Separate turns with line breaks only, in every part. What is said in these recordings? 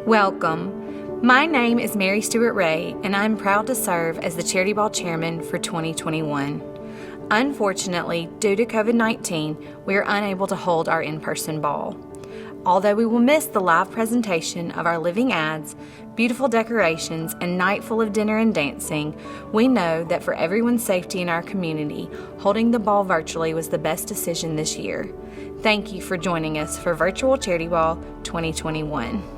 Welcome. My name is Mary Stewart Ray, and I'm proud to serve as the Charity Ball Chairman for 2021. Unfortunately, due to COVID-19, we are unable to hold our in-person ball. Although we will miss the live presentation of our living ads, beautiful decorations, and night full of dinner and dancing, we know that for everyone's safety in our community, holding the ball virtually was the best decision this year. Thank you for joining us for Virtual Charity Ball 2021.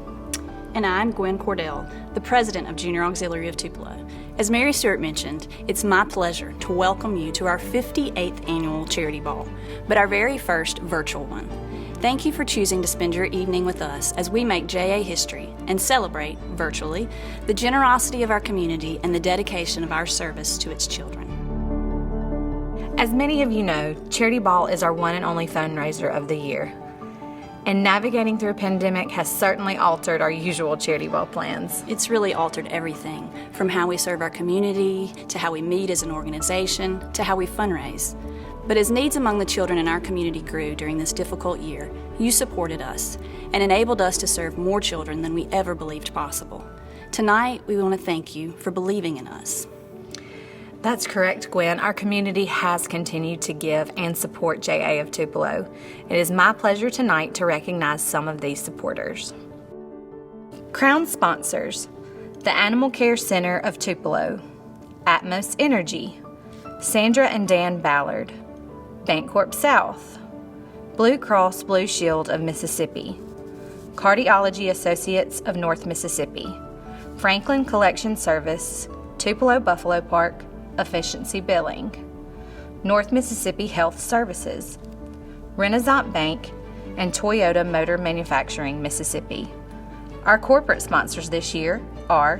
And I'm Gwen Cordell, the president of Junior Auxiliary of Tupelo. As Mary Stewart mentioned, it's my pleasure to welcome you to our 58th annual Charity Ball, but our very first virtual one. Thank you for choosing to spend your evening with us as we make JA history and celebrate, virtually, the generosity of our community and the dedication of our service to its children.
As many of you know, Charity Ball is our one and only fundraiser of the year. And navigating through a pandemic has certainly altered our usual Charity Ball plans.
It's really altered everything, from how we serve our community, to how we meet as an organization, to how we fundraise. But as needs among the children in our community grew during this difficult year, you supported us and enabled us to serve more children than we ever believed possible. Tonight, we want to thank you for believing in us.
That's correct, Gwen. Our community has continued to give and support JA of Tupelo. It is my pleasure tonight to recognize some of these supporters. Crown sponsors: the Animal Care Center of Tupelo, Atmos Energy, Sandra and Dan Ballard, Bancorp South, Blue Cross Blue Shield of Mississippi, Cardiology Associates of North Mississippi, Franklin Collection Service, Tupelo Buffalo Park, Efficiency Billing, North Mississippi Health Services, Renaissance Bank, and Toyota Motor Manufacturing, Mississippi. Our corporate sponsors this year are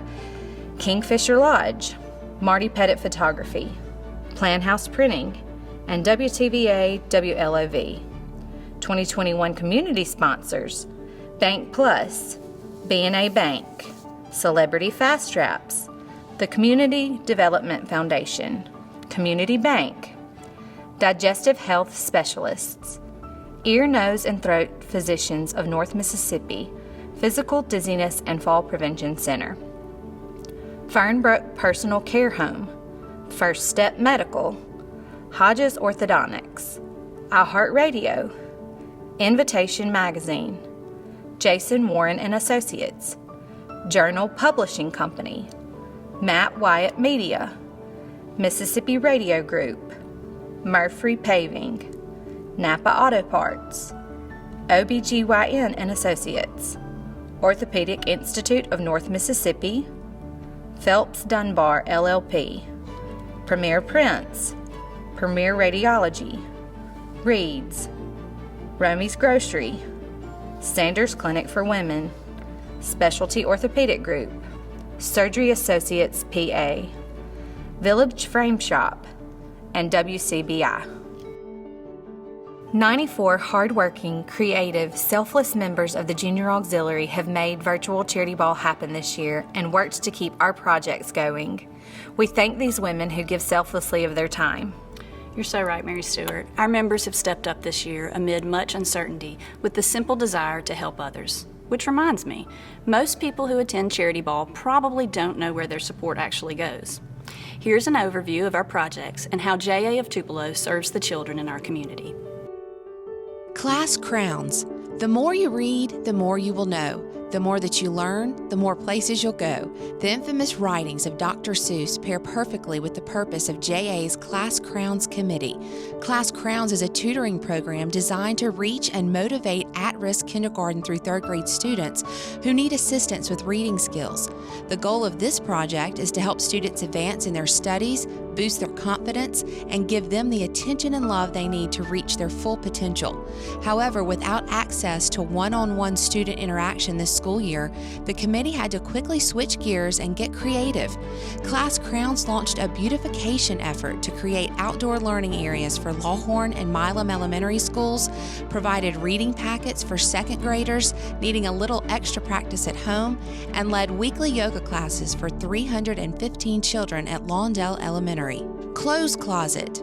Kingfisher Lodge, Marty Pettit Photography, Plan House Printing, and WTVA WLOV. 2021 community sponsors: Bank Plus, B&A Bank, Celebrity Fast Traps, the Community Development Foundation, Community Bank, Digestive Health Specialists, Ear, Nose, and Throat Physicians of North Mississippi, Physical Dizziness and Fall Prevention Center, Fernbrook Personal Care Home, First Step Medical, Hodges Orthodontics, iHeartRadio, Invitation Magazine, Jason Warren and Associates, Journal Publishing Company, Matt Wyatt Media, Mississippi Radio Group, Murphy Paving, Napa Auto Parts, OBGYN and Associates, Orthopedic Institute of North Mississippi, Phelps Dunbar LLP, Premier Prints, Premier Radiology, Reed's, Romy's Grocery, Sanders Clinic for Women, Specialty Orthopedic Group, Surgery Associates PA, Village Frame Shop, and WCBI. 94 hardworking, creative, selfless members of the Junior Auxiliary have made Virtual Charity Ball happen this year and worked to keep our projects going. We thank these women who give selflessly of their time.
You're so right, Mary Stewart. Our members have stepped up this year amid much uncertainty with the simple desire to help others. Which reminds me, most people who attend Charity Ball probably don't know where their support actually goes. Here's an overview of our projects and how JA of Tupelo serves the children in our community.
Class crowns. The more you read, the more you will know. The more that you learn, the more places you'll go. The infamous writings of Dr. Seuss pair perfectly with the purpose of JA's Class Crowns Committee. Class Crowns is a tutoring program designed to reach and motivate at-risk kindergarten through third grade students who need assistance with reading skills. The goal of this project is to help students advance in their studies, boost their confidence, and give them the attention and love they need to reach their full potential. However, without access to one-on-one student interaction this school year, the committee had to quickly switch gears and get creative. Class Crowns launched a beautification effort to create outdoor learning areas for Lawhorn and Milam elementary schools, provided reading packets for second graders needing a little extra practice at home, and led weekly yoga classes for 315 children at Lawndale Elementary. Clothes Closet.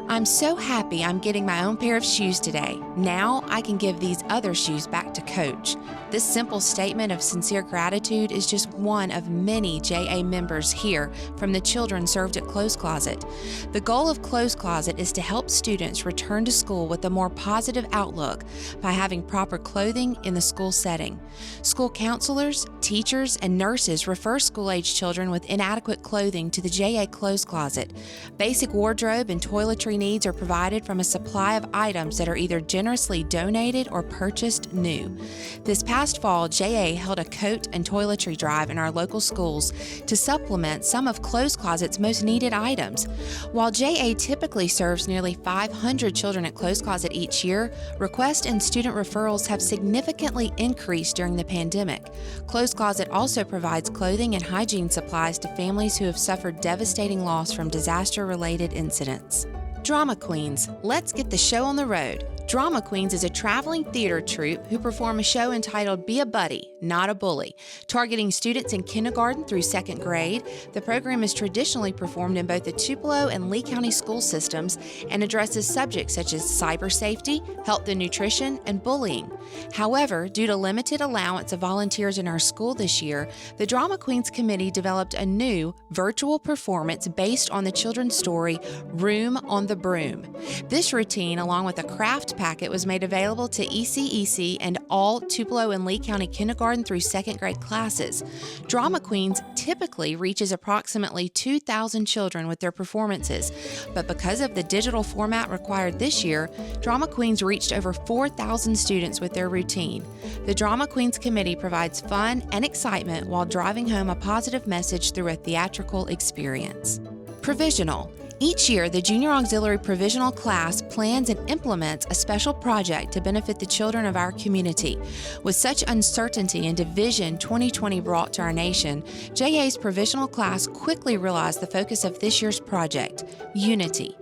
I'm so happy I'm getting my own pair of shoes today. Now I can give these other shoes back to Coach. This simple statement of sincere gratitude is just one of many JA members hear from the children served at Clothes Closet. The goal of Clothes Closet is to help students return to school with a more positive outlook by having proper clothing in the school setting. School counselors, teachers, and nurses refer school-age children with inadequate clothing to the JA Clothes Closet. Basic wardrobe and toiletry needs are provided from a supply of items that are either generously donated or purchased new. This past fall, JA held a coat and toiletry drive in our local schools to supplement some of Clothes Closet's most needed items. While JA typically serves nearly 500 children at Clothes Closet each year, requests and student referrals have significantly increased during the pandemic. Clothes Closet also provides clothing and hygiene supplies to families who have suffered devastating loss from disaster-related incidents. Drama Queens, let's get the show on the road. Drama Queens is a traveling theater troupe who perform a show entitled Be a Buddy, Not a Bully. Targeting students in kindergarten through second grade, the program is traditionally performed in both the Tupelo and Lee County school systems and addresses subjects such as cyber safety, health and nutrition, and bullying. However, due to limited allowance of volunteers in our school this year, the Drama Queens Committee developed a new virtual performance based on the children's story, Room on the Broom. This routine, along with a craft packet, was made available to ECEC and all Tupelo and Lee County kindergarten through second grade classes. Drama Queens typically reaches approximately 2,000 children with their performances, but because of the digital format required this year, Drama Queens reached over 4,000 students with their routine. The Drama Queens Committee provides fun and excitement while driving home a positive message through a theatrical experience. Provisional. Each year, the Junior Auxiliary Provisional class plans and implements a special project to benefit the children of our community. With such uncertainty and division 2020 brought to our nation, JA's Provisional class quickly realized the focus of this year's project, unity.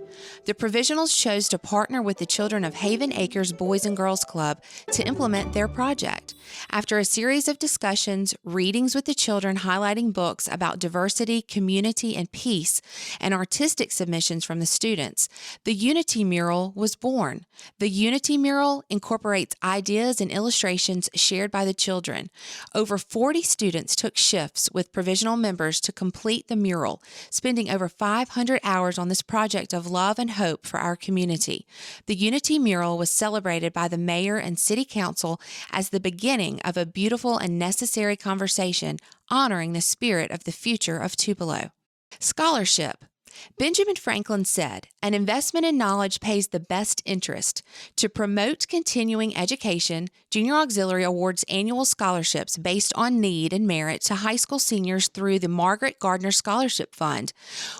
The Provisionals chose to partner with the children of Haven Acres Boys and Girls Club to implement their project. After a series of discussions, readings with the children highlighting books about diversity, community, and peace, and artistic submissions from the students, the Unity Mural was born. The Unity Mural incorporates ideas and illustrations shared by the children. Over 40 students took shifts with Provisional members to complete the mural, spending over 500 hours on this project of love and hope for our community. The Unity Mural was celebrated by the mayor and city council as the beginning of a beautiful and necessary conversation honoring the spirit of the future of Tupelo. Scholarship. Benjamin Franklin said, "An investment in knowledge pays the best interest." To promote continuing education, Junior Auxiliary awards annual scholarships based on need and merit to high school seniors through the Margaret Gardner Scholarship Fund.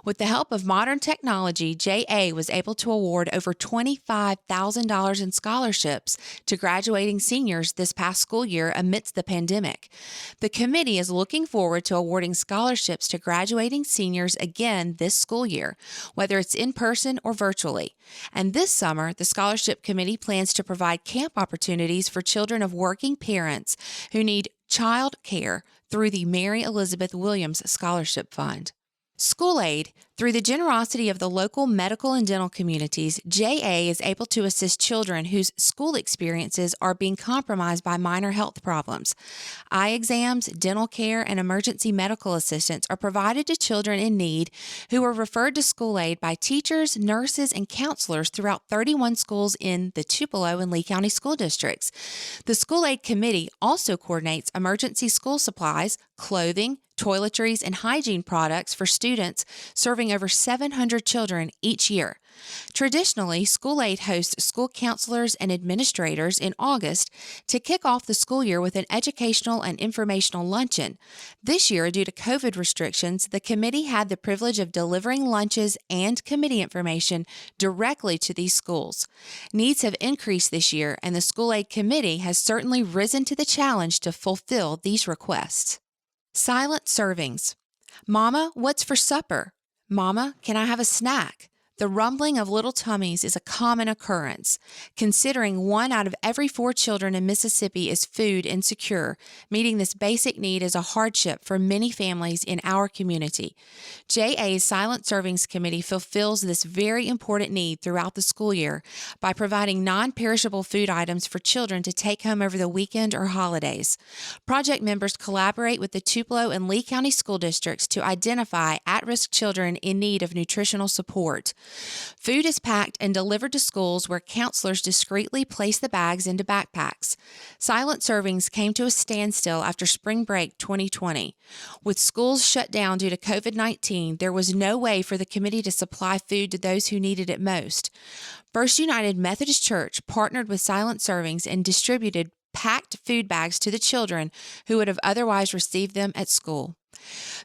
With the help of modern technology, JA was able to award over $25,000 in scholarships to graduating seniors this past school year amidst the pandemic. The committee is looking forward to awarding scholarships to graduating seniors again this school year, whether it's in person or virtually. And this summer, the Scholarship Committee plans to provide camp opportunities for children of working parents who need child care through the Mary Elizabeth Williams Scholarship Fund. School aid. Through the generosity of the local medical and dental communities, JA is able to assist children whose school experiences are being compromised by minor health problems. Eye exams, dental care, and emergency medical assistance are provided to children in need who are referred to school aid by teachers, nurses, and counselors throughout 31 schools in the Tupelo and Lee County school districts. The School Aid Committee also coordinates emergency school supplies, clothing, toiletries, and hygiene products for students serving over 700 children each year. Traditionally, School Aid hosts school counselors and administrators in August to kick off the school year with an educational and informational luncheon. This year, due to COVID restrictions, the committee had the privilege of delivering lunches and committee information directly to these schools. Needs have increased this year, and the School Aid Committee has certainly risen to the challenge to fulfill these requests. Silent servings. Mama, what's for supper? Mama, can I have a snack? The rumbling of little tummies is a common occurrence, considering 1 out of every 4 children in Mississippi is food insecure. Meeting this basic need is a hardship for many families in our community. JA's Silent Servings Committee fulfills this very important need throughout the school year by providing non-perishable food items for children to take home over the weekend or holidays. Project members collaborate with the Tupelo and Lee County school districts to identify at-risk children in need of nutritional support. Food is packed and delivered to schools where counselors discreetly place the bags into backpacks. Silent Servings came to a standstill after spring break 2020. With schools shut down due to COVID-19, there was no way for the committee to supply food to those who needed it most. First United Methodist Church partnered with Silent Servings and distributed packed food bags to the children who would have otherwise received them at school.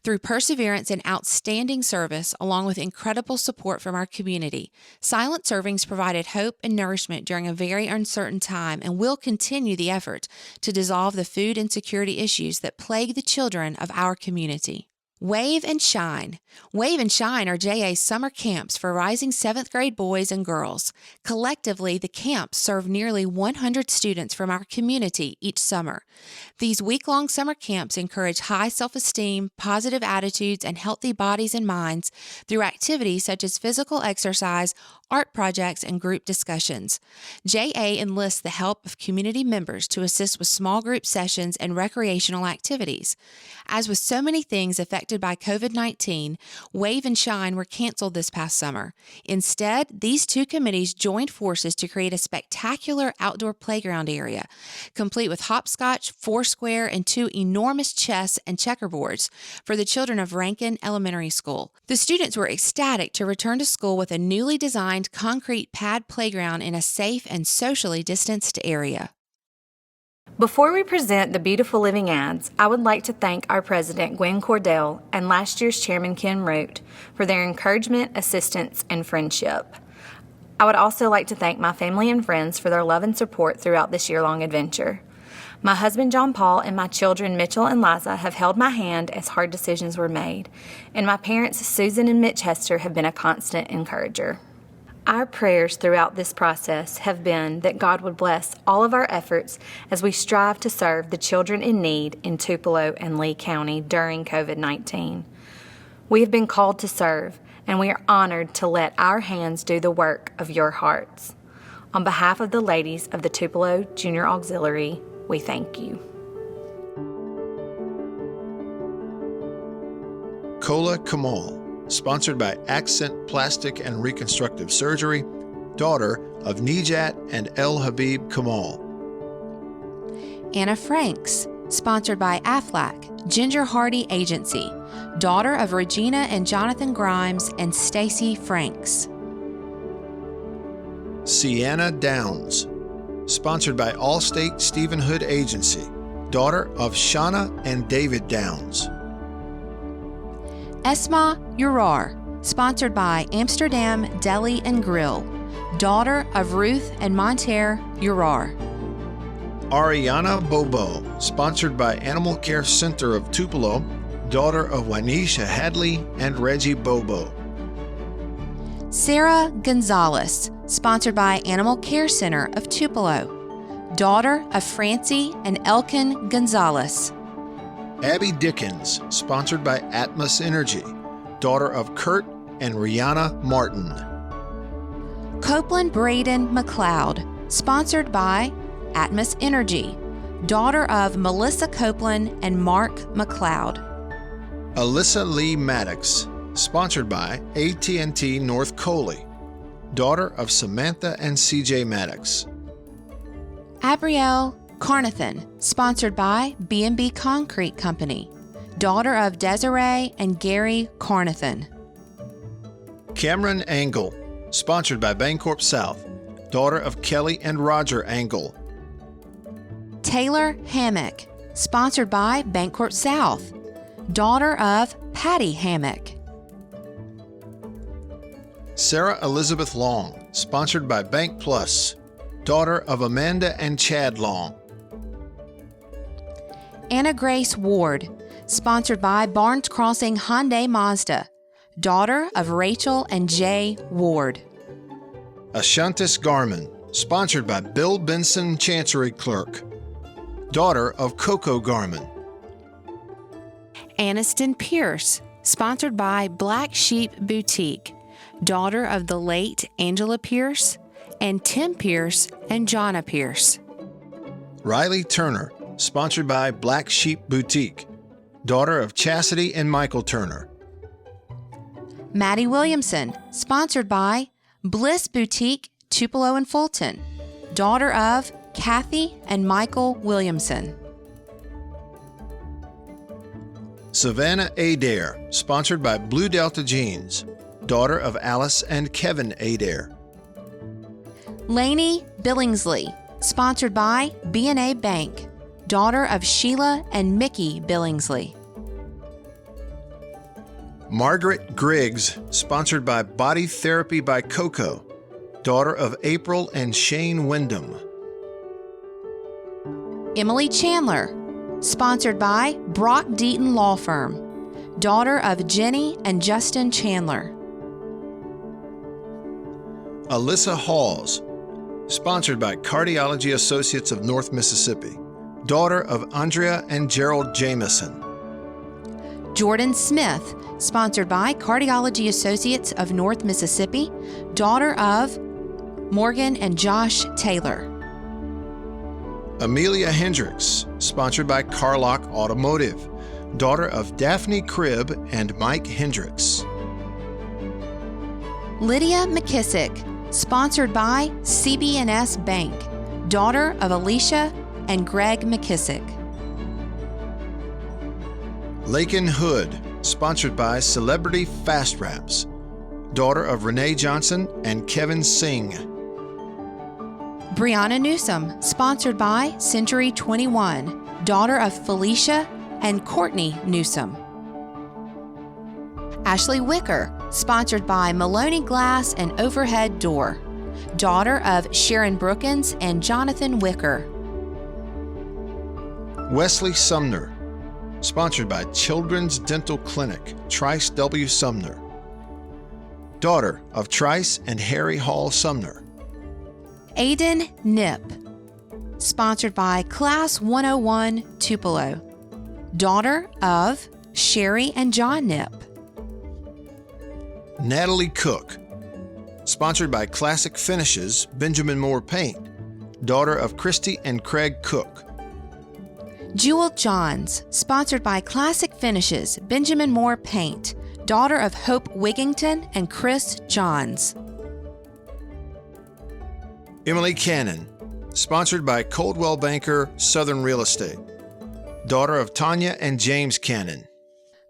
Through perseverance and outstanding service, along with incredible support from our community, Silent Servings provided hope and nourishment during a very uncertain time and will continue the effort to dissolve the food insecurity issues that plague the children of our community. Wave and Shine. Wave and Shine are JA's summer camps for rising 7th grade boys and girls. Collectively, the camps serve nearly 100 students from our community each summer. These week-long summer camps encourage high self-esteem, positive attitudes, and healthy bodies and minds through activities such as physical exercise, art projects, and group discussions. JA enlists the help of community members to assist with small group sessions and recreational activities. As with so many things affected by COVID-19, Wave and Shine were canceled this past summer. Instead, these 2 committees joined forces to create a spectacular outdoor playground area, complete with hopscotch, foursquare, and 2 enormous chess and checkerboards for the children of Rankin Elementary School. The students were ecstatic to return to school with a newly designed concrete pad playground in a safe and socially distanced area.
Before we present the Beautiful Living ads, I would like to thank our president, Gwen Cordell, and last year's chairman, Ken Root, for their encouragement, assistance, and friendship. I would also like to thank my family and friends for their love and support throughout this year-long adventure. My husband, John Paul, and my children, Mitchell and Liza, have held my hand as hard decisions were made, and my parents, Susan and Mitch Hester, have been a constant encourager. Our prayers throughout this process have been that God would bless all of our efforts as we strive to serve the children in need in Tupelo and Lee County during COVID-19. We have been called to serve, and we are honored to let our hands do the work of your hearts. On behalf of the ladies of the Tupelo Junior Auxiliary, we thank you.
Kola Kamal, sponsored by Accent Plastic and Reconstructive Surgery, daughter of Nijat and El Habib Kamal.
Anna Franks, sponsored by Aflac, Ginger Hardy Agency, daughter of Regina and Jonathan Grimes and Stacy Franks.
Sienna Downs, sponsored by Allstate Stephen Hood Agency, daughter of Shauna and David Downs.
Esma Urar, sponsored by Amsterdam Deli and Grill, daughter of Ruth and Monterre Urar.
Ariana Bobo, sponsored by Animal Care Center of Tupelo, daughter of Wanisha Hadley and Reggie Bobo.
Sarah Gonzalez, sponsored by Animal Care Center of Tupelo, daughter of Francie and Elkin Gonzalez.
Abby Dickens, sponsored by Atmos Energy, daughter of Kurt and Rihanna Martin.
Copeland Braden McLeod, sponsored by Atmos Energy, daughter of Melissa Copeland and Mark McLeod.
Alyssa Lee Maddox, sponsored by AT&T North Coley, daughter of Samantha and CJ Maddox.
Abrielle Carnathan, sponsored by B&B Concrete Company, daughter of Desiree and Gary Carnathan.
Cameron Angle, sponsored by Bancorp South, daughter of Kelly and Roger Angle.
Taylor Hammock, sponsored by Bancorp South, daughter of Patty Hammock.
Sarah Elizabeth Long, sponsored by Bank Plus, daughter of Amanda and Chad Long.
Anna Grace Ward, sponsored by Barnes Crossing Hyundai Mazda, daughter of Rachel and Jay Ward.
Ashantis Garman, sponsored by Bill Benson, Chancery Clerk, daughter of Coco Garman.
Aniston Pierce, sponsored by Black Sheep Boutique, daughter of the late Angela Pierce and Tim Pierce and Jonna Pierce.
Riley Turner, sponsored by Black Sheep Boutique, daughter of Chastity and Michael Turner.
Maddie Williamson, sponsored by Bliss Boutique, Tupelo and Fulton, daughter of Kathy and Michael Williamson.
Savannah Adair, sponsored by Blue Delta Jeans, daughter of Alice and Kevin Adair.
Lainey Billingsley, sponsored by B&A Bank, daughter of Sheila and Mickey Billingsley.
Margaret Griggs, sponsored by Body Therapy by Coco, daughter of April and Shane Wyndham.
Emily Chandler, sponsored by Brock Deaton Law Firm, daughter of Jenny and Justin Chandler.
Alyssa Halls, sponsored by Cardiology Associates of North Mississippi, daughter of Andrea and Gerald Jameson.
Jordan Smith, sponsored by Cardiology Associates of North Mississippi, daughter of Morgan and Josh Taylor.
Amelia Hendricks, sponsored by Carlock Automotive, daughter of Daphne Cribb and Mike Hendricks.
Lydia McKissick, sponsored by CB&S Bank, daughter of Alicia and Greg McKissick.
Lakin Hood, sponsored by Celebrity Fast Wraps, daughter of Renee Johnson and Kevin Singh.
Brianna Newsom, sponsored by Century 21, daughter of Felicia and Courtney Newsom. Ashley Wicker, sponsored by Maloney Glass and Overhead Door, daughter of Sharon Brookins and Jonathan Wicker.
Wesley Sumner, sponsored by Children's Dental Clinic, Trice W. Sumner, daughter of Trice and Harry Hall Sumner.
Aiden Nip, sponsored by Class 101 Tupelo, daughter of Sherry and John Nip.
Natalie Cook, sponsored by Classic Finishes, Benjamin Moore Paint, daughter of Christy and Craig Cook.
Jewel Johns, sponsored by Classic Finishes, Benjamin Moore Paint, daughter of Hope Wigington and Chris Johns.
Emily Cannon, sponsored by Coldwell Banker Southern Real Estate, daughter of Tanya and James Cannon.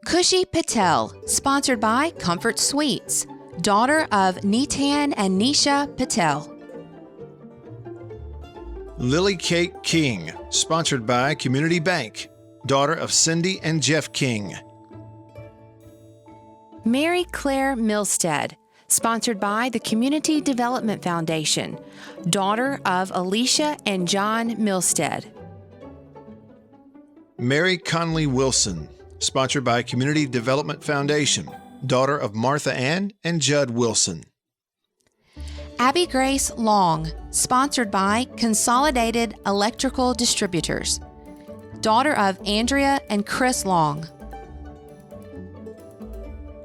Kushi Patel, sponsored by Comfort Suites, daughter of Nitan and Nisha Patel.
Lily Kate King, sponsored by Community Bank, daughter of Cindy and Jeff King.
Mary Claire Milstead, sponsored by the Community Development Foundation, daughter of Alicia and John Milstead.
Mary Conley Wilson, sponsored by Community Development Foundation, daughter of Martha Ann and Judd Wilson.
Abby Grace Long, sponsored by Consolidated Electrical Distributors, daughter of Andrea and Chris Long.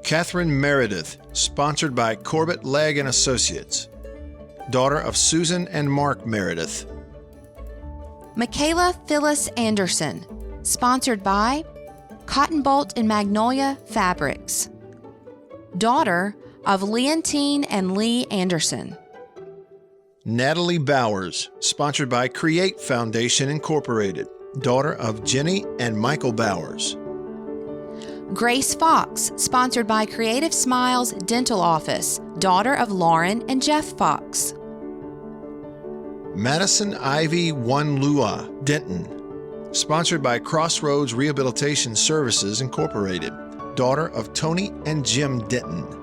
Catherine Meredith, sponsored by Corbett Legg and Associates, daughter of Susan and Mark Meredith.
Michaela Phyllis Anderson, sponsored by Cotton Bolt and Magnolia Fabrics, daughter of Leontine and Lee Anderson.
Natalie Bowers, sponsored by Create Foundation Incorporated, daughter of Jenny and Michael Bowers.
Grace Fox, sponsored by Creative Smiles Dental Office, daughter of Lauren and Jeff Fox.
Madison Ivy Wanlua Denton, sponsored by Crossroads Rehabilitation Services Incorporated, daughter of Tony and Jim Denton.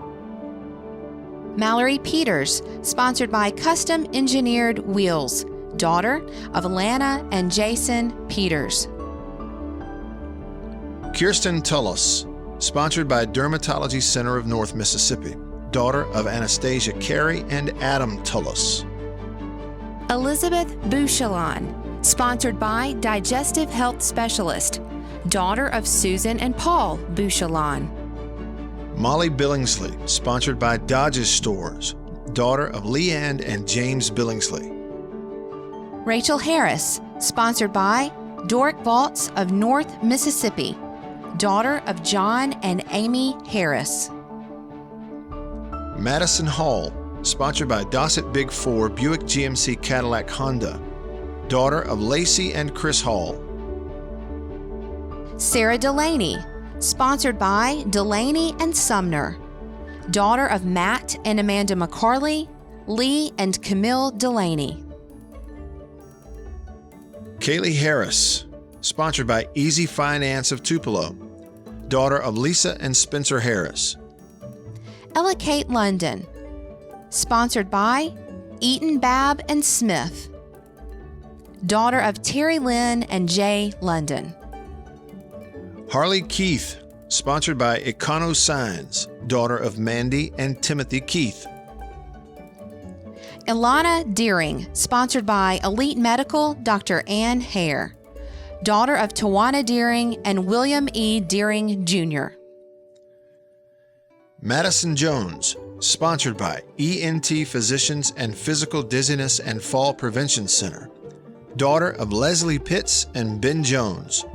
Mallory Peters, sponsored by Custom Engineered Wheels, daughter of Alana and Jason Peters.
Kirsten Tullis, sponsored by Dermatology Center of North Mississippi, daughter of Anastasia Carey and Adam Tullis.
Elizabeth Bouchelon, sponsored by Digestive Health Specialist, daughter of Susan and Paul Bouchelon.
Molly Billingsley, sponsored by Dodge's Stores, daughter of Leanne and James Billingsley.
Rachel Harris, sponsored by Doric Vaults of North Mississippi, daughter of John and Amy Harris.
Madison Hall, sponsored by Dossett Big 4 Buick GMC Cadillac Honda, daughter of Lacey and Chris Hall.
Sarah Delaney, sponsored by Delaney and Sumner, daughter of Matt and Amanda McCarley, Lee and Camille Delaney.
Kaylee Harris, sponsored by Easy Finance of Tupelo, daughter of Lisa and Spencer Harris.
Ella Kate London, sponsored by Eaton Babb and Smith, daughter of Terry Lynn and Jay London.
Harley Keith, sponsored by Econo Signs, daughter of Mandy and Timothy Keith.
Ilana Deering, sponsored by Elite Medical, Dr. Ann Hare, daughter of Tawana Deering and William E. Deering, Jr.
Madison Jones, sponsored by ENT Physicians and Physical Dizziness and Fall Prevention Center, daughter of Leslie Pitts and Ben Jones.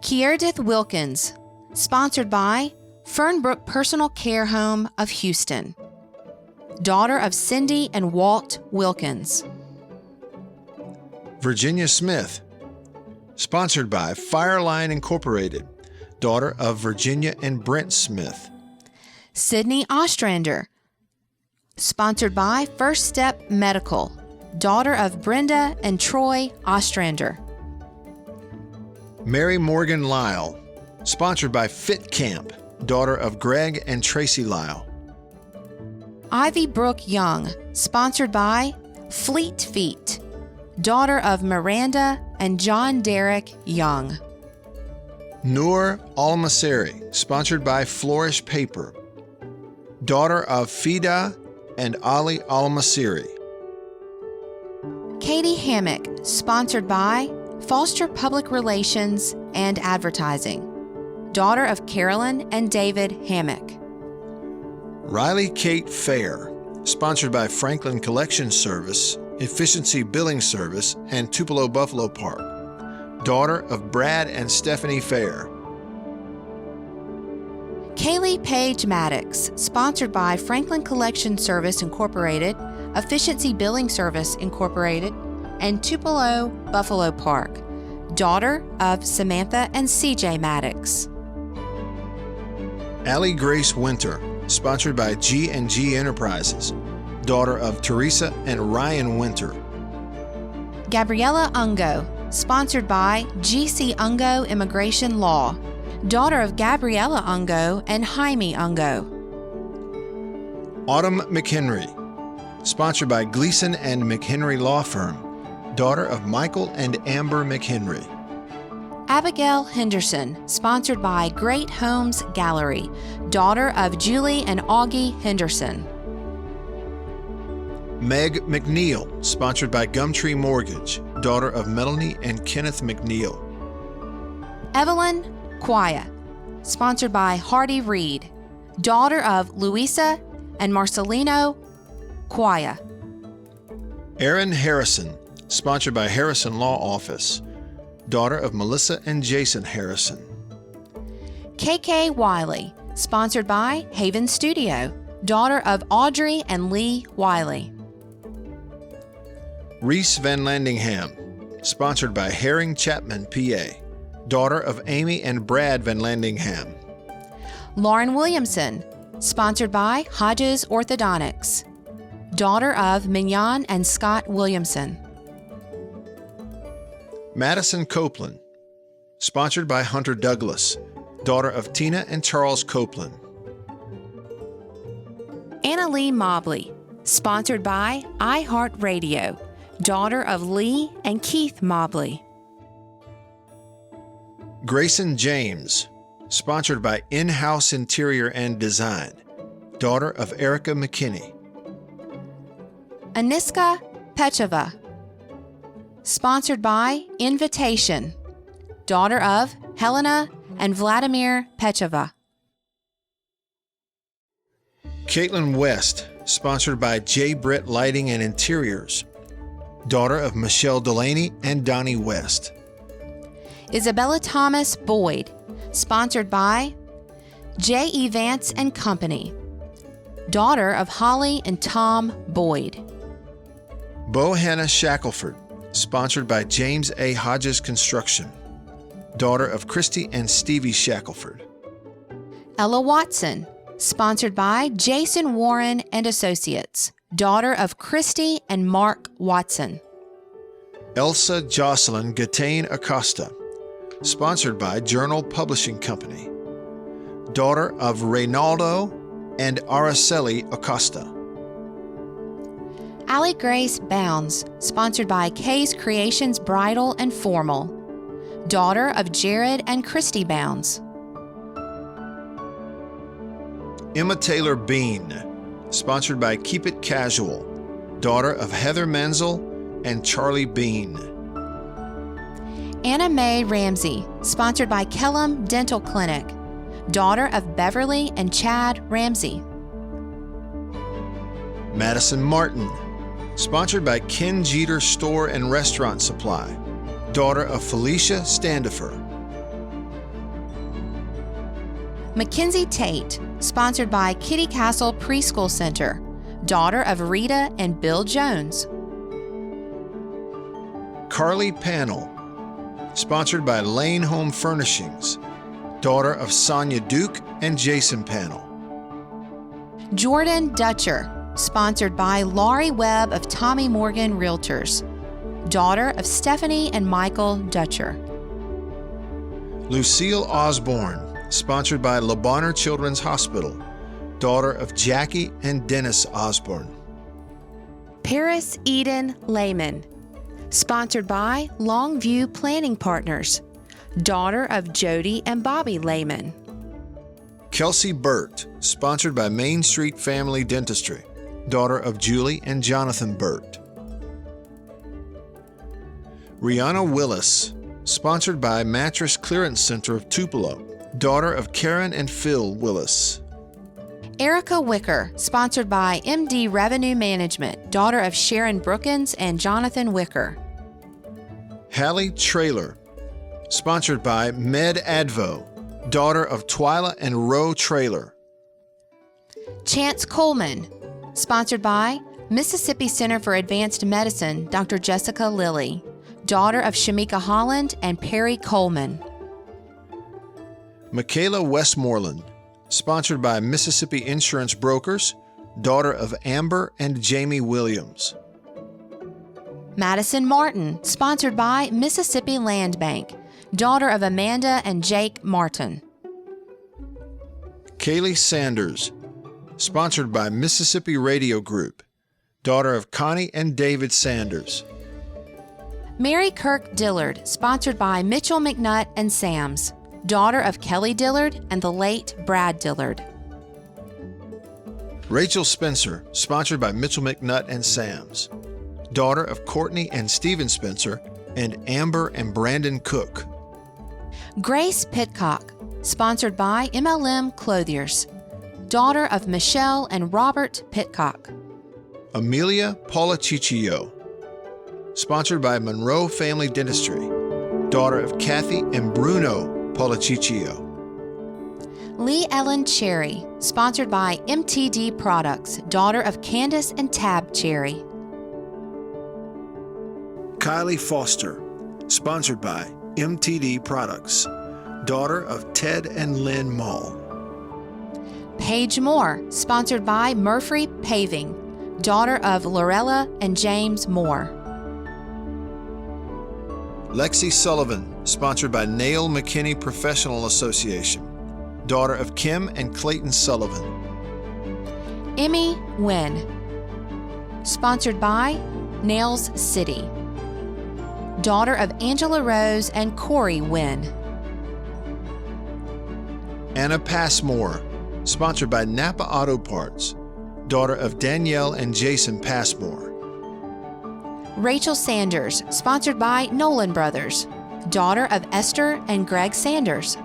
Kierdith Wilkins, sponsored by Fernbrook Personal Care Home of Houston, daughter of Cindy and Walt Wilkins.
Virginia Smith, sponsored by Fireline Incorporated, daughter of Virginia and Brent Smith.
Sydney Ostrander, sponsored by First Step Medical, daughter of Brenda and Troy Ostrander.
Mary Morgan Lyle, sponsored by Fit Camp, daughter of Greg and Tracy Lyle.
Ivy Brooke Young, sponsored by Fleet Feet, daughter of Miranda and John Derek Young.
Noor Almaseri, sponsored by Flourish Paper, daughter of Fida and Ali Almaseri.
Katie Hammock, sponsored by Foster Public Relations and Advertising, daughter of Carolyn and David Hammock.
Riley Kate Fair, sponsored by Franklin Collection Service, Efficiency Billing Service, and Tupelo Buffalo Park, daughter of Brad and Stephanie Fair.
Kaylee Page Maddox, sponsored by Franklin Collection Service Incorporated, Efficiency Billing Service Incorporated, and Tupelo Buffalo Park, daughter of Samantha and CJ Maddox.
Allie Grace Winter, sponsored by G&G Enterprises, daughter of Teresa and Ryan Winter.
Gabriella Ungo, sponsored by GC Ungo Immigration Law, daughter of Gabriella Ungo and Jaime Ungo.
Autumn McHenry, sponsored by Gleason and McHenry Law Firm, daughter of Michael and Amber McHenry.
Abigail Henderson, sponsored by Great Homes Gallery, daughter of Julie and Augie Henderson.
Meg McNeil, sponsored by Gumtree Mortgage, daughter of Melanie and Kenneth McNeil.
Evelyn Quia, sponsored by Hardy Reed, daughter of Louisa and Marcelino Quia.
Erin Harrison, sponsored by Harrison Law Office, daughter of Melissa and Jason Harrison.
KK Wiley, sponsored by Haven Studio, daughter of Audrey and Lee Wiley.
Reese Van Landingham, sponsored by Herring Chapman, PA, daughter of Amy and Brad Van Landingham.
Lauren Williamson, sponsored by Hodges Orthodontics, daughter of Mignon and Scott Williamson.
Madison Copeland, sponsored by Hunter Douglas, daughter of Tina and Charles Copeland.
Anna Lee Mobley, sponsored by iHeartRadio, daughter of Lee and Keith Mobley.
Grayson James, sponsored by In-House Interior and Design, daughter of Erica McKinney.
Aniska Pechova, sponsored by Invitation, daughter of Helena and Vladimir Pechova.
Caitlin West, sponsored by J. Britt Lighting and Interiors, daughter of Michelle Delaney and Donnie West.
Isabella Thomas Boyd, sponsored by J.E. Vance and Company, daughter of Holly and Tom Boyd.
Bohanna Shackelford, sponsored by James A. Hodges Construction, daughter of Christy and Stevie Shackelford.
Ella Watson, sponsored by Jason Warren and Associates, daughter of Christy and Mark Watson.
Elsa Jocelyn Gatane Acosta, sponsored by Journal Publishing Company, daughter of Reynaldo and Araceli Acosta.
Allie Grace Bounds, sponsored by Kay's Creations Bridal and Formal, daughter of Jared and Christy Bounds.
Emma Taylor Bean, sponsored by Keep It Casual, daughter of Heather Menzel and Charlie Bean.
Anna Mae Ramsey, sponsored by Kellum Dental Clinic, daughter of Beverly and Chad Ramsey.
Madison Martin, sponsored by Ken Jeter Store and Restaurant Supply, daughter of Felicia Standifer.
Mackenzie Tate, sponsored by Kitty Castle Preschool Center, daughter of Rita and Bill Jones.
Carly Panel, sponsored by Lane Home Furnishings, daughter of Sonia Duke and Jason Panel.
Jordan Dutcher, sponsored by Laurie Webb of Tommy Morgan Realtors, daughter of Stephanie and Michael Dutcher.
Lucille Osborne, sponsored by Le Bonheur Children's Hospital, daughter of Jackie and Dennis Osborne.
Paris Eden Lehman, sponsored by Longview Planning Partners, daughter of Jody and Bobby Lehman.
Kelsey Burt, sponsored by Main Street Family Dentistry, daughter of Julie and Jonathan Burt. Rihanna Willis, sponsored by Mattress Clearance Center of Tupelo, daughter of Karen and Phil Willis.
Erica Wicker, sponsored by MD Revenue Management, daughter of Sharon Brookins and Jonathan Wicker.
Hallie Traylor, sponsored by Med Advo, daughter of Twyla and Roe Traylor.
Chance Coleman, sponsored by Mississippi Center for Advanced Medicine, Dr. Jessica Lilly, daughter of Shamika Holland and Perry Coleman.
Michaela Westmoreland, sponsored by Mississippi Insurance Brokers, daughter of Amber and Jamie Williams.
Madison Martin, sponsored by Mississippi Land Bank, daughter of Amanda and Jake Martin.
Kaylee Sanders, sponsored by Mississippi Radio Group, daughter of Connie and David Sanders.
Mary Kirk Dillard, sponsored by Mitchell McNutt and Sams, daughter of Kelly Dillard and the late Brad Dillard.
Rachel Spencer, sponsored by Mitchell McNutt and Sams, daughter of Courtney and Stephen Spencer and Amber and Brandon Cook.
Grace Pitcock, sponsored by MLM Clothiers, daughter of Michelle and Robert Pitcock.
Amelia Paulaciccio, sponsored by Monroe Family Dentistry, daughter of Kathy and Bruno Paulaciccio.
Lee Ellen Cherry, sponsored by MTD Products, daughter of Candace and Tab Cherry.
Kylie Foster, sponsored by MTD Products, daughter of Ted and Lynn Mall.
Paige Moore, sponsored by Murphy Paving, daughter of Lorella and James Moore.
Lexi Sullivan, sponsored by Nail McKinney Professional Association, daughter of Kim and Clayton Sullivan.
Emmy Wynn, sponsored by Nails City, daughter of Angela Rose and Corey Wynn.
Anna Passmore, sponsored by Napa Auto Parts, daughter of Danielle and Jason Passmore.
Rachel Sanders, sponsored by Nolan Brothers, daughter of Esther and Greg Sanders.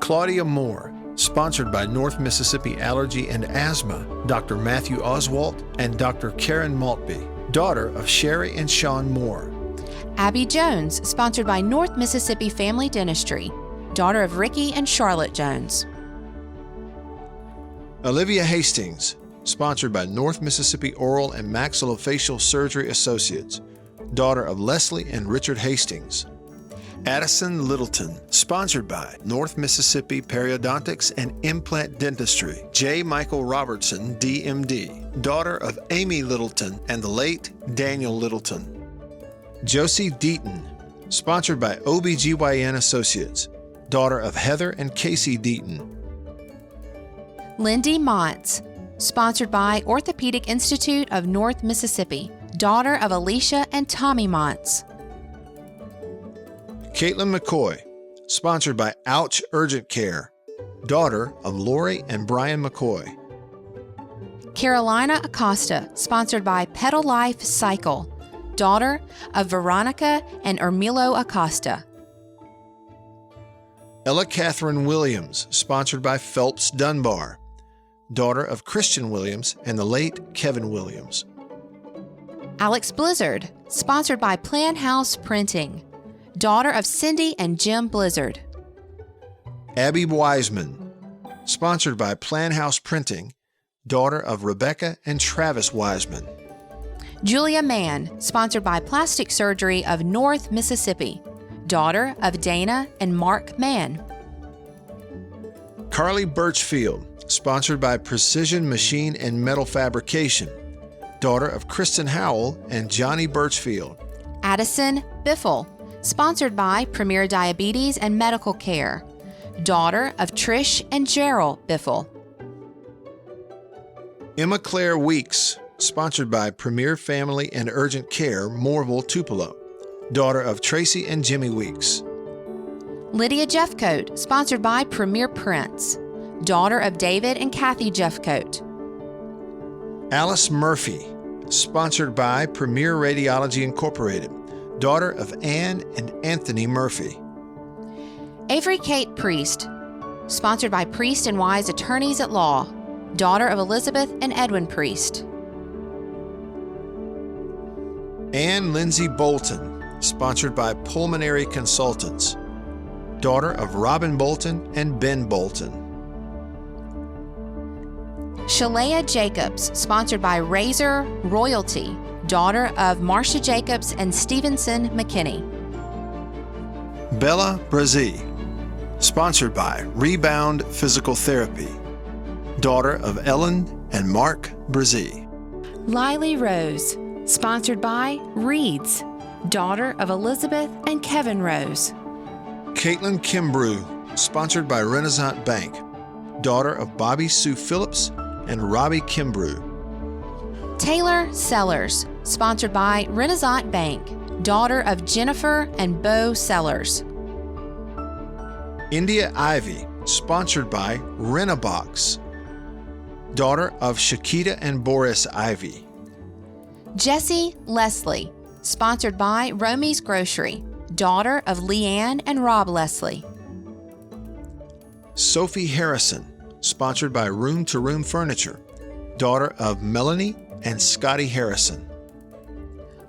Claudia Moore, sponsored by North Mississippi Allergy and Asthma, Dr. Matthew Oswalt and Dr. Karen Maltby, daughter of Sherry and Sean Moore.
Abby Jones, sponsored by North Mississippi Family Dentistry, daughter of Ricky and Charlotte Jones.
Olivia Hastings, sponsored by North Mississippi Oral and Maxillofacial Surgery Associates, daughter of Leslie and Richard Hastings. Addison Littleton, sponsored by North Mississippi Periodontics and Implant Dentistry, J. Michael Robertson, DMD, daughter of Amy Littleton and the late Daniel Littleton. Josie Deaton, sponsored by OBGYN Associates, daughter of Heather and Casey Deaton.
Lindy Montz, sponsored by Orthopedic Institute of North Mississippi, daughter of Alicia and Tommy Montz.
Caitlin McCoy, sponsored by Ouch Urgent Care, daughter of Lori and Brian McCoy.
Carolina Acosta, sponsored by Pedal Life Cycle, daughter of Veronica and Ermilo Acosta.
Ella Catherine Williams, sponsored by Phelps Dunbar, daughter of Christian Williams and the late Kevin Williams.
Alex Blizzard, sponsored by Plan House Printing, daughter of Cindy and Jim Blizzard.
Abby Wiseman, sponsored by Plan House Printing, daughter of Rebecca and Travis Wiseman.
Julia Mann, sponsored by Plastic Surgery of North Mississippi, daughter of Dana and Mark Mann.
Carly Birchfield, sponsored by Precision Machine and Metal Fabrication, daughter of Kristen Howell and Johnny Birchfield.
Addison Biffle, sponsored by Premier Diabetes and Medical Care, daughter of Trish and Gerald Biffle.
Emma Claire Weeks, sponsored by Premier Family and Urgent Care, Morville, Tupelo, daughter of Tracy and Jimmy Weeks.
Lydia Jeffcoat, sponsored by Premier Prince, daughter of David and Kathy Jeffcoat.
Alice Murphy, sponsored by Premier Radiology Incorporated, daughter of Ann and Anthony Murphy.
Avery Kate Priest, sponsored by Priest and Wise Attorneys at Law, daughter of Elizabeth and Edwin Priest.
Ann Lindsay Bolton, sponsored by Pulmonary Consultants, daughter of Robin Bolton and Ben Bolton.
Shalea Jacobs, sponsored by Razor Royalty, daughter of Marcia Jacobs and Stevenson McKinney.
Bella Brazee, sponsored by Rebound Physical Therapy, daughter of Ellen and Mark Brazee.
Lily Rose, sponsored by Reeds, daughter of Elizabeth and Kevin Rose.
Caitlin Kimbrew, sponsored by Renaissance Bank, daughter of Bobby Sue Phillips and Robbie Kimbrew.
Taylor Sellers, sponsored by Renaissance Bank, daughter of Jennifer and Bo Sellers.
India Ivy, sponsored by Renabox, daughter of Shakita and Boris Ivy.
Jessie Leslie, sponsored by Romy's Grocery, daughter of Leanne and Rob Leslie.
Sophie Harrison, sponsored by Room to Room Furniture, daughter of Melanie and Scotty Harrison.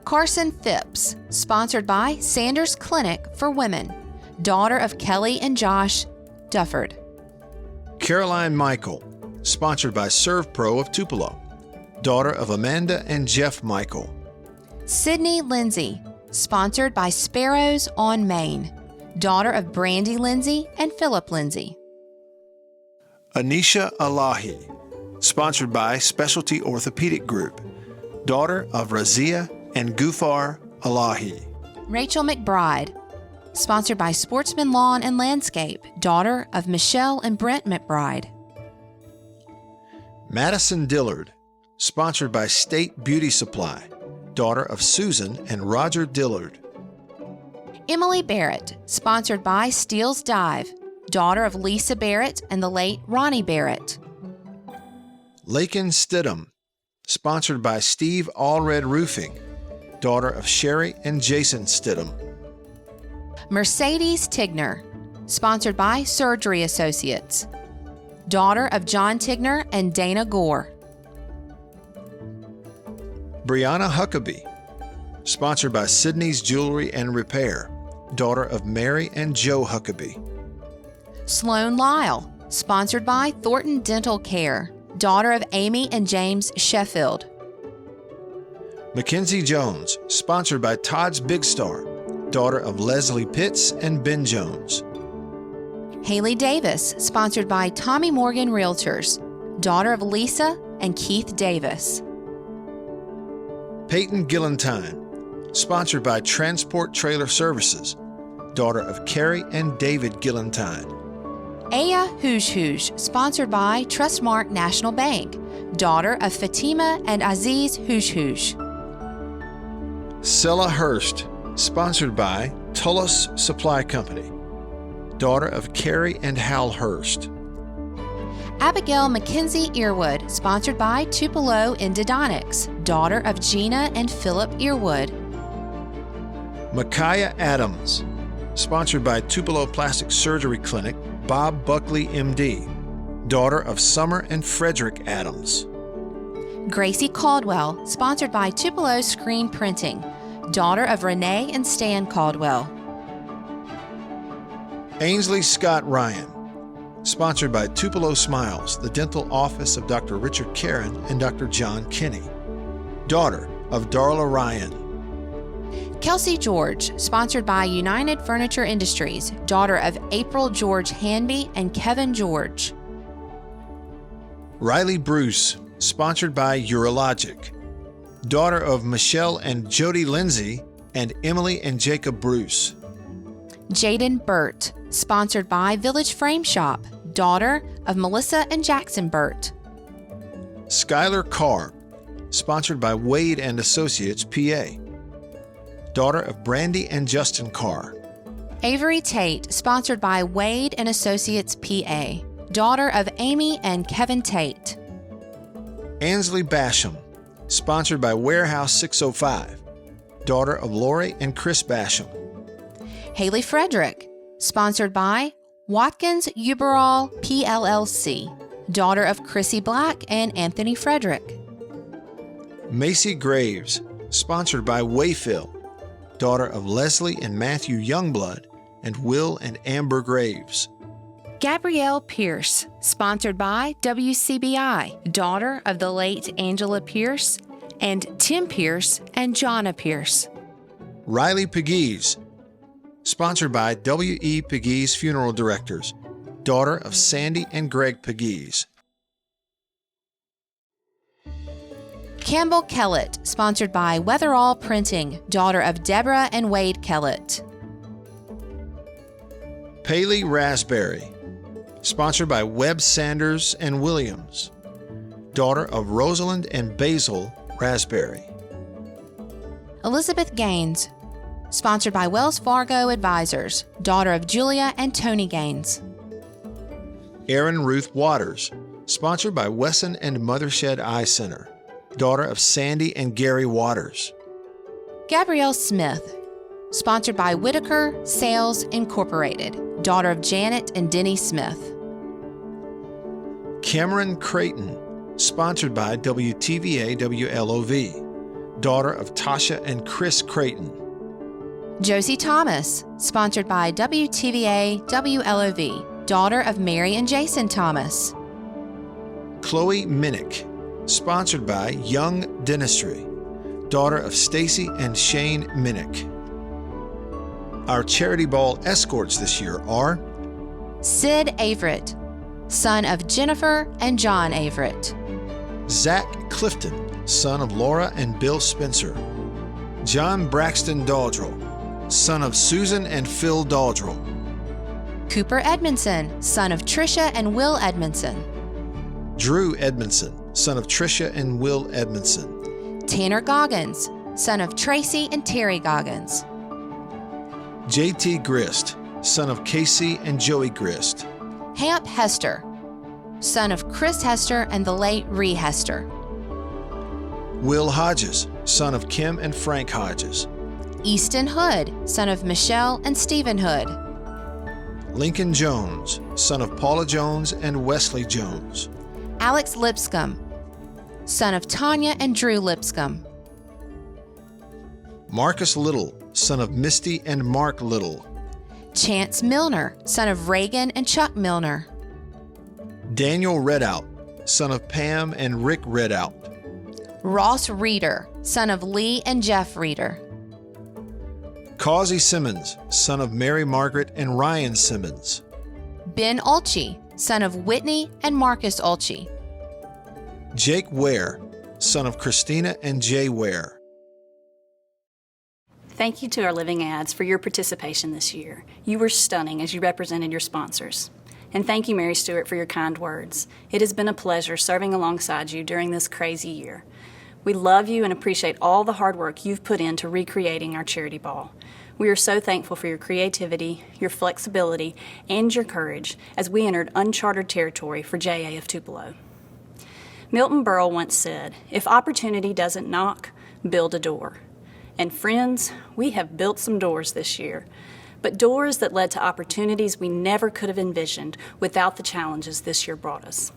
Carson Phipps, sponsored by Sanders Clinic for Women, daughter of Kelly and Josh Dufford.
Caroline Michael, sponsored by ServPro of Tupelo, daughter of Amanda and Jeff Michael.
Sydney Lindsay, sponsored by Sparrows on Main, daughter of Brandy Lindsay and Philip Lindsay.
Anisha Alahi, sponsored by Specialty Orthopedic Group, daughter of Razia and Gufar Alahi.
Rachel McBride, sponsored by Sportsman Lawn and Landscape, daughter of Michelle and Brent McBride.
Madison Dillard, sponsored by State Beauty Supply, daughter of Susan and Roger Dillard.
Emily Barrett, sponsored by Steele's Dive, daughter of Lisa Barrett and the late Ronnie Barrett.
Lakin Stidham, sponsored by Steve Allred Roofing, daughter of Sherry and Jason Stidham.
Mercedes Tigner, sponsored by Surgery Associates, daughter of John Tigner and Dana Gore.
Brianna Huckabee, sponsored by Sydney's Jewelry and Repair, daughter of Mary and Joe Huckabee.
Sloan Lyle, sponsored by Thornton Dental Care, daughter of Amy and James Sheffield.
Mackenzie Jones, sponsored by Todd's Big Star, daughter of Leslie Pitts and Ben Jones.
Haley Davis, sponsored by Tommy Morgan Realtors, daughter of Lisa and Keith Davis.
Peyton Gillentine, sponsored by Transport Trailer Services, daughter of Carrie and David Gillentine.
Aya Hoosh, sponsored by Trustmark National Bank, daughter of Fatima and Aziz Hoosh.
Sella Hurst, sponsored by Tullis Supply Company, daughter of Carrie and Hal Hurst.
Abigail Mackenzie Earwood, sponsored by Tupelo Endodontics, daughter of Gina and Philip Earwood.
Micaiah Adams, sponsored by Tupelo Plastic Surgery Clinic, Bob Buckley, MD, daughter of Summer and Frederick Adams.
Gracie Caldwell, sponsored by Tupelo Screen Printing, daughter of Renee and Stan Caldwell.
Ainsley Scott Ryan, sponsored by Tupelo Smiles, the dental office of Dr. Richard Karen and Dr. John Kinney, daughter of Darla Ryan.
Kelsey George, sponsored by United Furniture Industries, daughter of April George Hanby and Kevin George.
Riley Bruce, sponsored by Urologic, daughter of Michelle and Jody Lindsay and Emily and Jacob Bruce.
Jaden Burt, sponsored by Village Frame Shop, daughter of Melissa and Jackson Burt.
Skylar Carr, sponsored by Wade and Associates, PA, daughter of Brandy and Justin Carr.
Avery Tate, sponsored by Wade and Associates, PA, daughter of Amy and Kevin Tate.
Ansley Basham, sponsored by Warehouse 605, daughter of Lori and Chris Basham.
Haley Frederick, sponsored by Watkins Uberall PLLC, daughter of Chrissy Black and Anthony Frederick.
Macy Graves, sponsored by Wayfill, daughter of Leslie and Matthew Youngblood and Will and Amber Graves.
Gabrielle Pierce, sponsored by WCBI, daughter of the late Angela Pierce and Tim Pierce and Jonna Pierce.
Riley Pegues, sponsored by W.E. Pegues Funeral Directors, daughter of Sandy and Greg Pegues.
Campbell Kellett, sponsored by Weatherall Printing, daughter of Deborah and Wade Kellett.
Paley Raspberry, sponsored by Webb Sanders and Williams, daughter of Rosalind and Basil Raspberry.
Elizabeth Gaines, sponsored by Wells Fargo Advisors, daughter of Julia and Tony Gaines.
Erin Ruth Waters, sponsored by Wesson and Mothershed Eye Center, daughter of Sandy and Gary Waters.
Gabrielle Smith, sponsored by Whitaker Sales Incorporated, daughter of Janet and Denny Smith.
Cameron Creighton, sponsored by WTVA WLOV, daughter of Tasha and Chris Creighton.
Josie Thomas, sponsored by WTVA WLOV, daughter of Mary and Jason Thomas.
Chloe Minnick, sponsored by Young Dentistry, daughter of Stacy and Shane Minnick. Our Charity Ball escorts this year are
Sid Averett, son of Jennifer and John Averett.
Zach Clifton, son of Laura and Bill Spencer. John Braxton Daldrell, son of Susan and Phil Daldrell.
Cooper Edmondson, son of Tricia and Will Edmondson.
Drew Edmondson, son of Tricia and Will Edmondson.
Tanner Goggins, son of Tracy and Terry Goggins.
J.T. Grist, son of Casey and Joey Grist.
Hamp Hester, son of Chris Hester and the late Ree Hester.
Will Hodges, son of Kim and Frank Hodges.
Easton Hood, son of Michelle and Stephen Hood.
Lincoln Jones, son of Paula Jones and Wesley Jones.
Alex Lipscomb, son of Tanya and Drew Lipscomb.
Marcus Little, son of Misty and Mark Little.
Chance Milner, son of Reagan and Chuck Milner.
Daniel Redout, son of Pam and Rick Redout.
Ross Reeder, son of Lee and Jeff Reeder.
Causey Simmons, son of Mary Margaret and Ryan Simmons.
Ben Ulchie, son of Whitney and Marcus Ulchie.
Jake Ware, son of Christina and Jay Ware.
Thank you to our living ads for your participation this year. You were stunning as you represented your sponsors. And thank you, Mary Stewart, for your kind words. It has been a pleasure serving alongside you during this crazy year. We love you and appreciate all the hard work you've put into recreating our charity ball. We are so thankful for your creativity, your flexibility, and your courage as we entered uncharted territory for JA of Tupelo. Milton Berle once said, "If opportunity doesn't knock, build a door." And friends, we have built some doors this year, but doors that led to opportunities we never could have envisioned without the challenges this year brought us.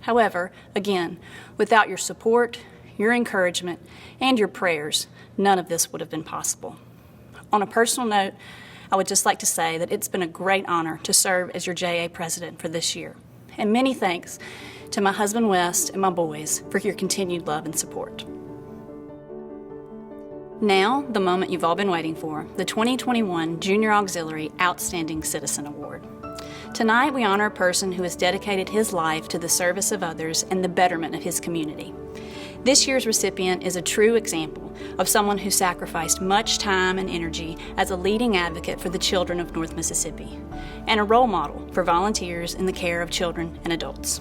However, again, without your support, your encouragement, and your prayers, none of this would have been possible. On a personal note, I would just like to say that it's been a great honor to serve as your JA president for this year. And many thanks to my husband West and my boys for your continued love and support. Now, the moment you've all been waiting for, the 2021 Junior Auxiliary Outstanding Citizen Award. Tonight, we honor a person who has dedicated his life to the service of others and the betterment of his community. This year's recipient is a true example of someone who sacrificed much time and energy as a leading advocate for the children of North Mississippi, and a role model for volunteers in the care of children and adults.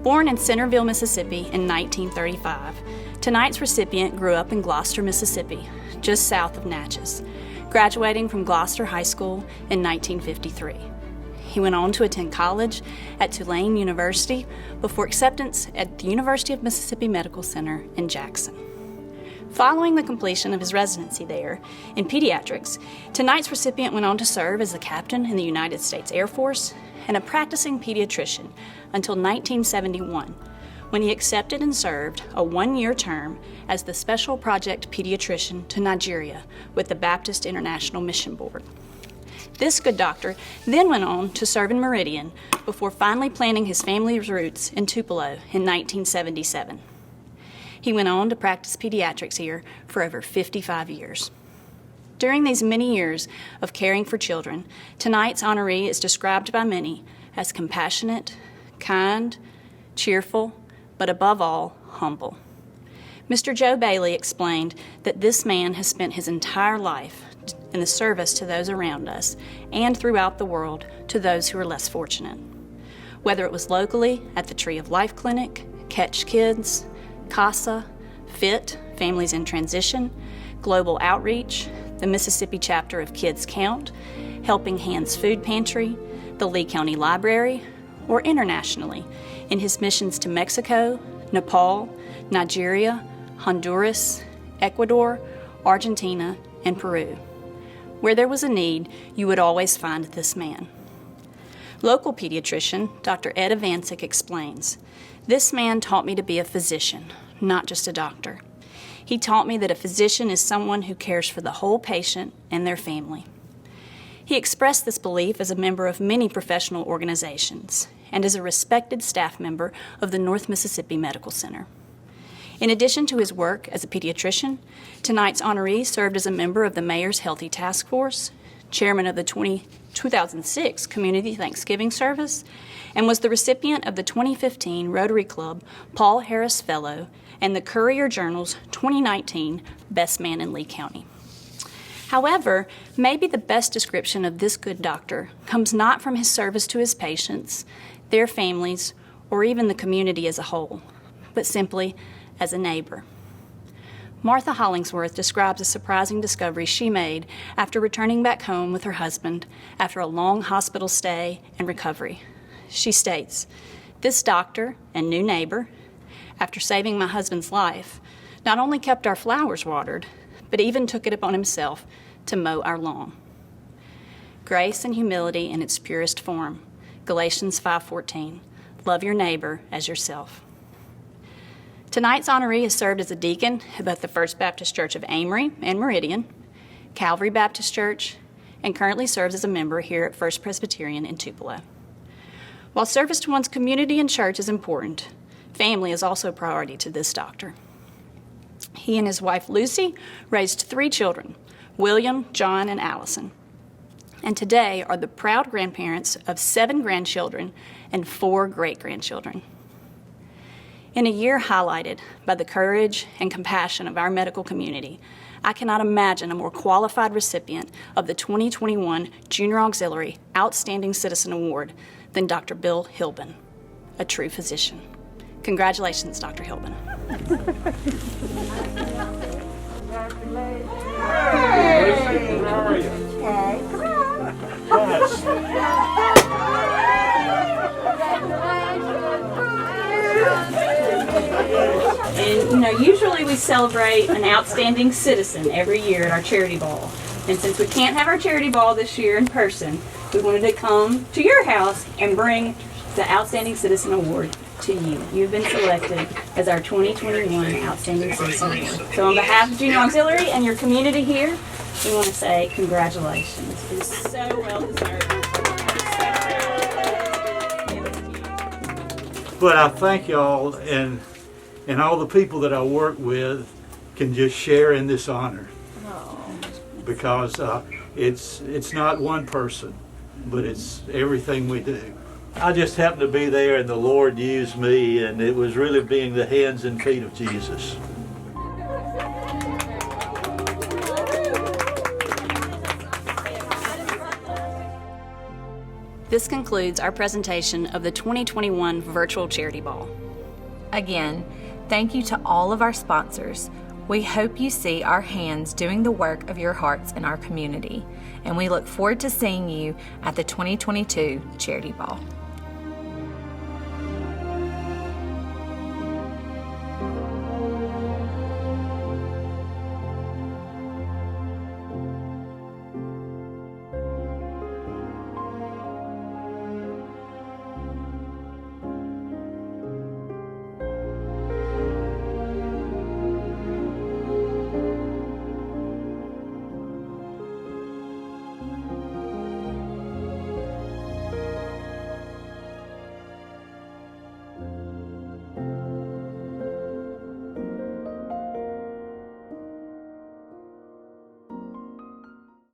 Born in Centerville, Mississippi in 1935, tonight's recipient grew up in Gloucester, Mississippi, just south of Natchez, graduating from Gloucester High School in 1953. He went on to attend college at Tulane University before acceptance at the University of Mississippi Medical Center in Jackson. Following the completion of his residency there in pediatrics, tonight's recipient went on to serve as a captain in the United States Air Force and a practicing pediatrician until 1971, when he accepted and served a one-year term as the Special Project Pediatrician to Nigeria with the Baptist International Mission Board. This good doctor then went on to serve in Meridian before finally planting his family's roots in Tupelo in 1977. He went on to practice pediatrics here for over 55 years. During these many years of caring for children, tonight's honoree is described by many as compassionate, kind, cheerful, but above all, humble. Mr. Joe Bailey explained that this man has spent his entire life in the service to those around us and throughout the world to those who are less fortunate. Whether it was locally at the Tree of Life Clinic, Catch Kids, CASA, FIT, Families in Transition, Global Outreach, the Mississippi chapter of Kids Count, Helping Hands Food Pantry, the Lee County Library, or internationally in his missions to Mexico, Nepal, Nigeria, Honduras, Ecuador, Argentina, and Peru. Where there was a need, you would always find this man. Local pediatrician Dr. Ed Avancic explains, "This man taught me to be a physician, not just a doctor. He taught me that a physician is someone who cares for the whole patient and their family." He expressed this belief as a member of many professional organizations and as a respected staff member of the North Mississippi Medical Center. In addition to his work as a pediatrician, tonight's honoree served as a member of the Mayor's Healthy Task Force, chairman of the 2006 Community Thanksgiving Service, and was the recipient of the 2015 Rotary Club Paul Harris Fellow and the Courier Journal's 2019 Best Man in Lee County. However, maybe the best description of this good doctor comes not from his service to his patients, their families, or even the community as a whole, but simply as a neighbor. Martha Hollingsworth describes a surprising discovery she made after returning back home with her husband after a long hospital stay and recovery. She states, "This doctor and new neighbor, after saving my husband's life, not only kept our flowers watered, but even took it upon himself to mow our lawn." Grace and humility in its purest form. Galatians 5:14. Love your neighbor as yourself. Tonight's honoree has served as a deacon at both the First Baptist Church of Amory and Meridian, Calvary Baptist Church, and currently serves as a member here at First Presbyterian in Tupelo. While service to one's community and church is important, family is also a priority to this doctor. He and his wife Lucy raised 3 children, William, John, and Allison, and today are the proud grandparents of 7 grandchildren and 4 great-grandchildren. In a year highlighted by the courage and compassion of our medical community, I cannot imagine a more qualified recipient of the 2021 Junior Auxiliary Outstanding Citizen Award than Dr. Bill Hilbin, a true physician. Congratulations, Dr. Hilbin. And usually we celebrate an outstanding citizen every year at our charity ball. And since we can't have our charity ball this year in person, we wanted to come to your house and bring the Outstanding Citizen Award to you. You've been selected as our 2021 Outstanding Citizen Award. So on behalf of Junior Auxiliary and your community here, we want to say congratulations. It is so well deserved.
But I thank y'all, and all the people that I work with can just share in this honor. Because it's not one person, but it's everything we do. I just happened to be there and the Lord used me, and it was really being the hands and feet of Jesus.
This concludes our presentation of the 2021 Virtual Charity Ball.
Again, thank you to all of our sponsors. We hope you see our hands doing the work of your hearts in our community, and we look forward to seeing you at the 2022 Charity Ball.